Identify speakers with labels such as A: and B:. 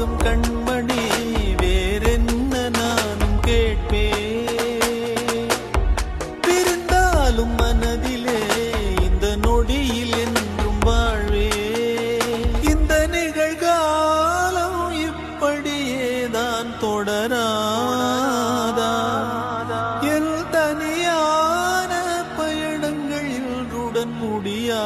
A: போதும் கண்மணி வேறென்ன நானும் கேட்பேன். பிரிந்தாலும் மனதிலே இந்த நொடியில் என்றும் வாழ்வே. இந்த நிகழ்காலம் இப்படியேதான் தொடராதா? என் தனியான பயணங்கள் இன்றுடன் முடியா